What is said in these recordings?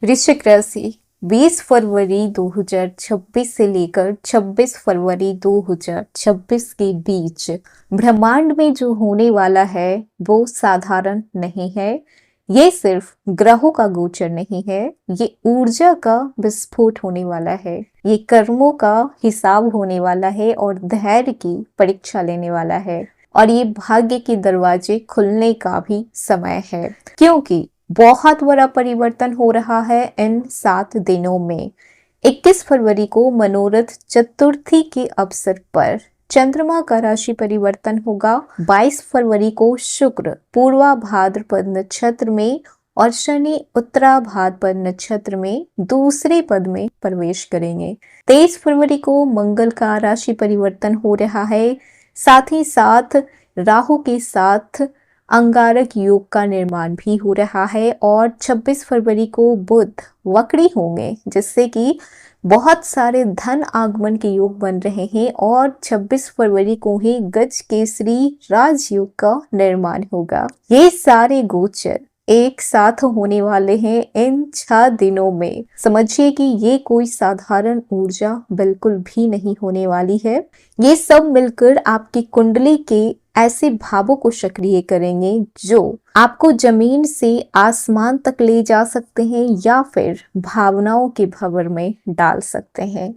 वृश्चिक राशि 20 फरवरी 2026 से लेकर 26 फरवरी 2026 के बीच ब्रह्मांड में जो होने वाला है वो साधारण नहीं है। ये सिर्फ ग्रहों का गोचर नहीं है, ये ऊर्जा का विस्फोट होने वाला है, ये कर्मों का हिसाब होने वाला है और धैर्य की परीक्षा लेने वाला है और ये भाग्य के दरवाजे खुलने का भी समय है, क्योंकि बहुत बड़ा परिवर्तन हो रहा है इन 7 दिनों में। 21 फरवरी को मनोरथ चतुर्थी के अवसर पर चंद्रमा का राशि परिवर्तन होगा। 22 फरवरी को शुक्र पूर्वा भाद्रपद नक्षत्र में और शनि उत्तरा भाद्रपद नक्षत्र में दूसरे पद में प्रवेश करेंगे। 23 फरवरी को मंगल का राशि परिवर्तन हो रहा है, साथ ही साथ राहु के साथ अंगारक योग का निर्माण भी हो रहा है और 26 फरवरी को बुध वक्री होंगे, जिससे कि बहुत सारे धन आगमन के योग बन रहे हैं और 26 फरवरी को ही गज केसरी राजयोग का निर्माण होगा। ये सारे गोचर एक साथ होने वाले हैं इन 6 दिनों में। समझिए कि ये कोई साधारण ऊर्जा बिल्कुल भी नहीं होने वाली है। ये सब मिलकर आपकी कुंडली के ऐसे भावों को सक्रिय करेंगे जो आपको जमीन से आसमान तक ले जा सकते हैं या फिर भावनाओं के भंवर में डाल सकते हैं।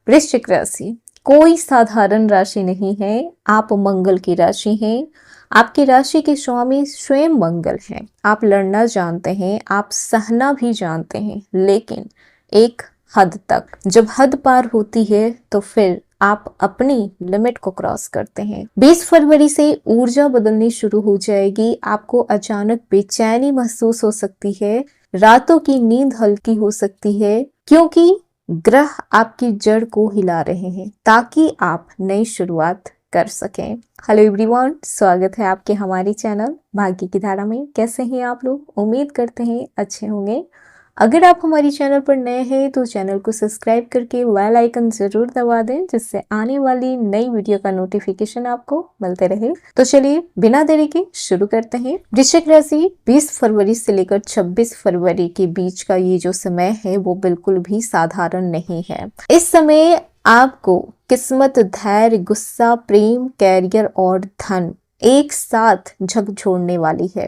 वृश्चिक राशि कोई साधारण राशि नहीं है, आप मंगल की राशि हैं। आपकी राशि के स्वामी स्वयं मंगल हैं। आप लड़ना जानते हैं, आप सहना भी जानते हैं, लेकिन एक हद तक। जब हद पार होती है तो फिर आप अपनी लिमिट को क्रॉस करते हैं। 20 फरवरी से ऊर्जा बदलनी शुरू हो जाएगी। आपको अचानक बेचैनी महसूस हो सकती है, रातों की नींद हल्की हो सकती है, क्योंकि ग्रह आपकी जड़ को हिला रहे हैं ताकि आप नई शुरुआत कर सकें। हेलो एवरीवन, स्वागत है आपके हमारे चैनल भाग्य की धारा में। कैसे हैं आप लोग? उम्मीद करते हैं अच्छे होंगे। अगर आप हमारी चैनल पर नए हैं तो चैनल को सब्सक्राइब करके बेल आइकन जरूर दबा दें, जिससे आने वाली नई वीडियो का नोटिफिकेशन आपको मिलते रहे। तो चलिए बिना देरी के शुरू करते हैं। वृश्चिक राशि 20 फरवरी से लेकर 26 फरवरी के बीच का ये जो समय है वो बिल्कुल भी साधारण नहीं है। इस समय आपको किस्मत, धैर्य, गुस्सा, प्रेम, कैरियर और धन एक साथ झकझोरने वाली है।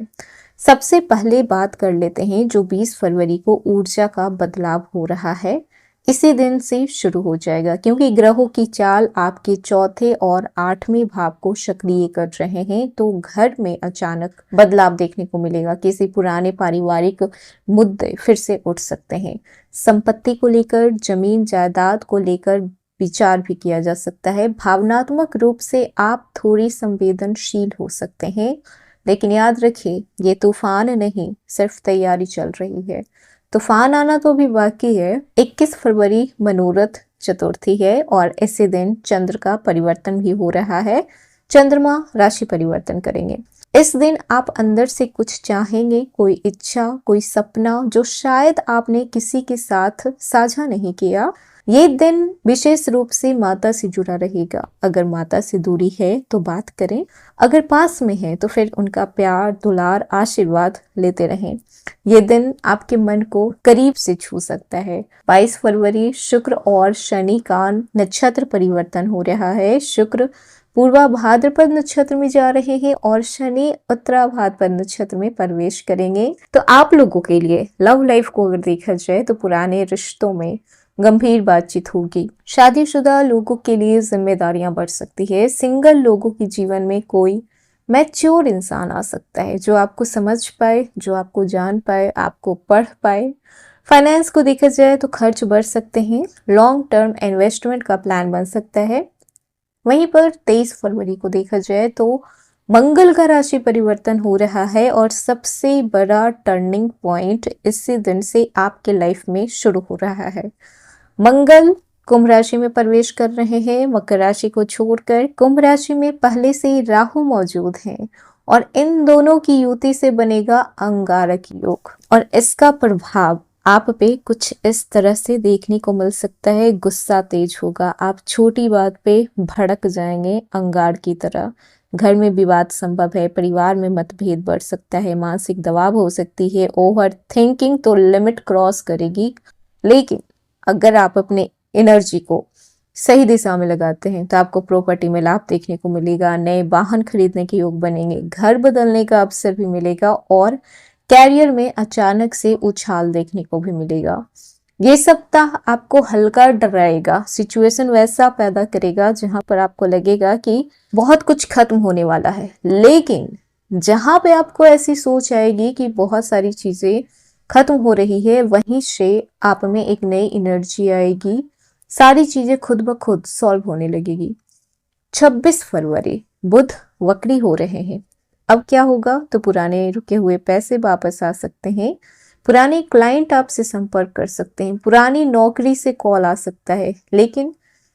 सबसे पहले बात कर लेते हैं जो 20 फरवरी को ऊर्जा का बदलाव हो रहा है, इसी दिन से शुरू हो जाएगा, क्योंकि ग्रहों की चाल आपके चौथे और 8वें भाव को सक्रिय कर रहे हैं। तो घर में अचानक बदलाव देखने को मिलेगा। किसी पुराने पारिवारिक मुद्दे फिर से उठ सकते हैं। संपत्ति को लेकर, जमीन जायदाद को लेकर विचार भी किया जा सकता है। भावनात्मक रूप से आप थोड़ी संवेदनशील हो सकते हैं, लेकिन याद रखिए ये तूफान नहीं, सिर्फ तैयारी चल रही है। तूफान आना तो भी बाकी है। 21 फरवरी मनोरथ चतुर्थी है और इसी दिन चंद्र का परिवर्तन भी हो रहा है। चंद्रमा राशि परिवर्तन करेंगे। इस दिन आप अंदर से कुछ चाहेंगे, कोई इच्छा, कोई सपना जो शायद आपने किसी के साथ साझा नहीं किया। ये दिन विशेष रूप से माता से जुड़ा रहेगा। अगर माता से दूरी है तो बात करें, अगर पास में है तो फिर उनका प्यार, दुलार, आशीर्वाद लेते रहें। ये दिन आपके मन को करीब से छू सकता है। 22 फरवरी शुक्र और शनि का नक्षत्र परिवर्तन हो रहा है। शुक्र पूर्वा भाद्रपद नक्षत्र में जा रहे हैं और शनि उत्तरा भाद्रपद नक्षत्र में प्रवेश करेंगे। तो आप लोगों के लिए लव लाइफ को अगर देखा जाए तो पुराने रिश्तों में गंभीर बातचीत होगी। शादीशुदा लोगों के लिए जिम्मेदारियां बढ़ सकती है। सिंगल लोगों के जीवन में कोई मैच्योर इंसान आ सकता है जो आपको समझ पाए, जो आपको जान पाए, आपको पढ़ पाए। फाइनेंस को देखा जाए तो खर्च बढ़ सकते हैं। लॉन्ग टर्म इन्वेस्टमेंट का प्लान बन सकता है। वहीं पर 23 फरवरी को देखा जाए तो मंगल का राशि परिवर्तन हो रहा है और सबसे बड़ा टर्निंग पॉइंट इसी दिन से आपके लाइफ में शुरू हो रहा है। मंगल कुंभ राशि में प्रवेश कर रहे हैं। मकर राशि को छोड़कर कुंभ राशि में पहले से ही राहु मौजूद हैं और इन दोनों की युति से बनेगा अंगारक योग और इसका प्रभाव आप पे कुछ इस तरह से देखने को मिल सकता है। गुस्सा तेज होगा, आप छोटी बात पे भड़क जाएंगे अंगार की तरह, घर में विवाद संभव है, परिवार में मतभेद बढ़ सकता है, मानसिक दबाव हो सकती है, ओवर थिंकिंग तो लिमिट क्रॉस करेगी। लेकिन अगर आप अपने एनर्जी को सही दिशा में लगाते हैं तो आपको प्रॉपर्टी में लाभ देखने को मिलेगा, नए वाहन खरीदने के योग बनेंगे, घर बदलने का अवसर भी मिलेगा और कैरियर में अचानक से उछाल देखने को भी मिलेगा। ये सप्ताह आपको हल्का डराएगा, सिचुएशन वैसा पैदा करेगा जहां पर आपको लगेगा कि बहुत कुछ खत्म होने वाला है, लेकिन जहां पे आपको ऐसी सोच आएगी कि बहुत सारी चीजें खत्म हो रही है, वहीं से आप में एक नई एनर्जी आएगी, सारी चीजें खुद ब खुद सॉल्व होने लगेगी। 26 फरवरी बुध वक्री हो रहे हैं। अब क्या होगा, तो पुराने रुके हुए पैसे वापस आ सकते हैं, पुराने क्लाइंट आपसे संपर्क कर सकते हैं, पुरानी नौकरी से कॉल आ सकता है, लेकिन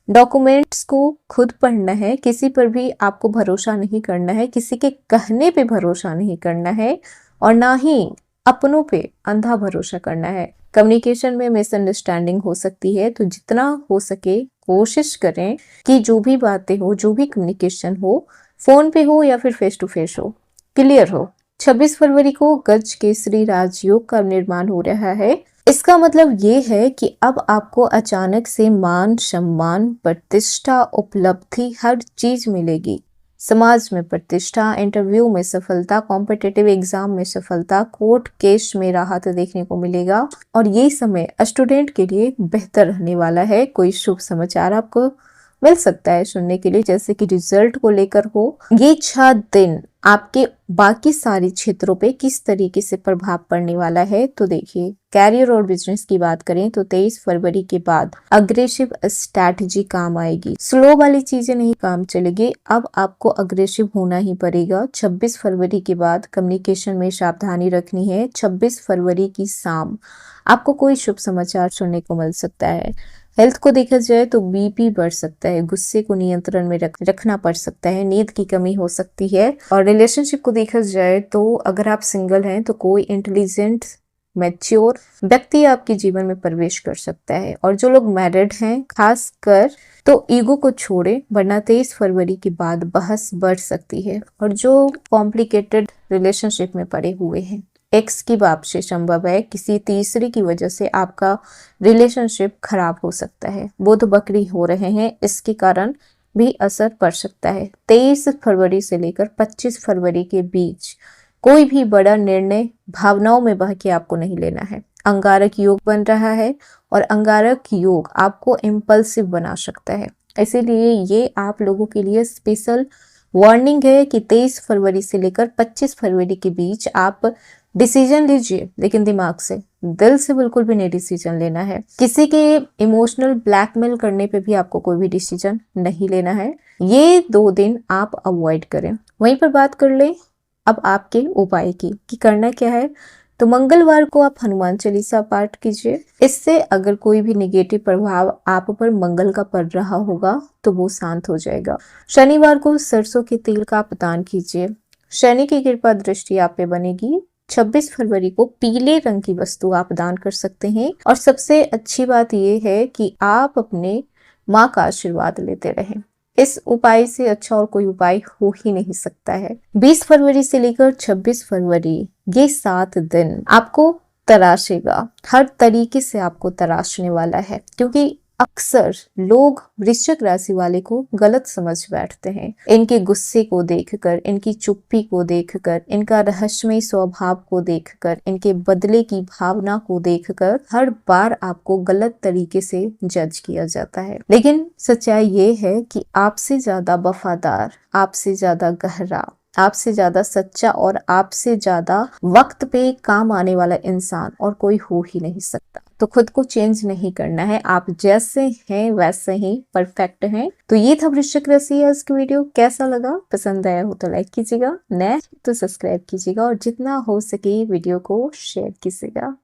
डॉक्यूमेंट्स को खुद पढ़ना है, किसी पर भी आपको भरोसा नहीं करना है, किसी के कहने पे भरोसा नहीं करना है और ना ही अपनों पे अंधा भरोसा करना है। कम्युनिकेशन में मिसअंडरस्टैंडिंग हो सकती है, तो जितना हो सके कोशिश करें कि जो भी बातें हो, जो भी कम्युनिकेशन हो, फोन पे हो या फिर फेस टू फेस हो, क्लियर हो। 26 फरवरी को गज केसरी राजयोग का निर्माण हो रहा है। इसका मतलब ये है कि अब आपको अचानक से मान सम्मान, प्रतिष्ठा, उपलब्धि हर चीज मिलेगी। समाज में प्रतिष्ठा, इंटरव्यू में सफलता, कॉम्पिटिटिव एग्जाम में सफलता, कोर्ट केस में राहत देखने को मिलेगा और ये समय स्टूडेंट के लिए बेहतर रहने वाला है। कोई शुभ समाचार आपको मिल सकता है सुनने के लिए, जैसे कि रिजल्ट को लेकर हो। ये 6 दिन आपके बाकी सारे क्षेत्रों पे किस तरीके से प्रभाव पड़ने वाला है, तो देखिए कैरियर और बिजनेस की बात करें तो 23 फरवरी के बाद अग्रेसिव स्ट्रैटेजी काम आएगी, स्लो वाली चीजें नहीं काम चलेगी, अब आपको अग्रेसिव होना ही पड़ेगा। 26 फरवरी के बाद कम्युनिकेशन में सावधानी रखनी है। 26 फरवरी की शाम आपको कोई शुभ समाचार सुनने को मिल सकता है। हेल्थ को देखा जाए तो बीपी बढ़ सकता है, गुस्से को नियंत्रण में रखना पड़ सकता है, नींद की कमी हो सकती है। और रिलेशनशिप को देखा जाए तो अगर आप सिंगल हैं तो कोई इंटेलिजेंट मैच्योर व्यक्ति आपके जीवन में प्रवेश कर सकता है, और जो लोग मैरिड हैं खासकर तो ईगो को छोड़े, वरना 23 फरवरी के बाद बहस बढ़ सकती है। और जो कॉम्प्लिकेटेड रिलेशनशिप में पड़े हुए हैं, एक्स की वापसी संभव है, किसी तीसरे की वजह से आपका रिलेशनशिप खराब हो सकता है। बुध बकरी हो रहे हैं, इसके कारण भी असर पड़ सकता है। 23 फरवरी से लेकर 25 फरवरी के बीच कोई भी बड़ा निर्णय भावनाओं में बह के आपको नहीं लेना है। अंगारक योग बन रहा है और अंगारक योग आपको इम्पल्सिव बना सकता है, इसीलिए ये आप लोगों के लिए स्पेशल वार्निंग है कि 23 फरवरी से लेकर 25 फरवरी के बीच आप डिसीजन लीजिए, लेकिन दिमाग से, दिल से बिल्कुल भी नहीं डिसीजन लेना है। किसी के इमोशनल ब्लैकमेल करने पे भी आपको कोई भी डिसीजन नहीं लेना है। ये 2 दिन आप अवॉइड करें। वहीं पर बात कर ले अब आपके उपाय की कि करना क्या है, तो मंगलवार को आप हनुमान चालीसा पाठ कीजिए। इससे अगर कोई भी नेगेटिव प्रभाव आप पर मंगल का पड़ रहा होगा तो वो शांत हो जाएगा। शनिवार को सरसों के तेल का आप दान कीजिए, शनि की कृपा दृष्टि आप पे बनेगी। 26 फरवरी को पीले रंग की वस्तु आप दान कर सकते हैं, और सबसे अच्छी बात यह है कि आप अपने माँ का आशीर्वाद लेते रहें। इस उपाय से अच्छा और कोई उपाय हो ही नहीं सकता है। 20 फरवरी से लेकर 26 फरवरी ये 7 दिन आपको तराशेगा, हर तरीके से आपको तराशने वाला है, क्योंकि अक्सर लोग वृश्चिक राशि वाले को गलत समझ बैठते हैं। इनके गुस्से को देखकर, इनकी चुप्पी को देखकर, इनका रहस्यमय स्वभाव को देखकर, इनके बदले की भावना को देखकर हर बार आपको गलत तरीके से जज किया जाता है। लेकिन सच्चाई ये है कि आपसे ज्यादा वफादार, आपसे ज्यादा गहरा, आपसे ज्यादा सच्चा और आपसे ज्यादा वक्त पे काम आने वाला इंसान और कोई हो ही नहीं सकता। तो खुद को चेंज नहीं करना है, आप जैसे हैं वैसे ही परफेक्ट हैं। तो ये था वृश्चिक राशि आज की वीडियो। कैसा लगा, पसंद आया हो तो लाइक कीजिएगा, नया तो सब्सक्राइब कीजिएगा और जितना हो सके वीडियो को शेयर कीजिएगा।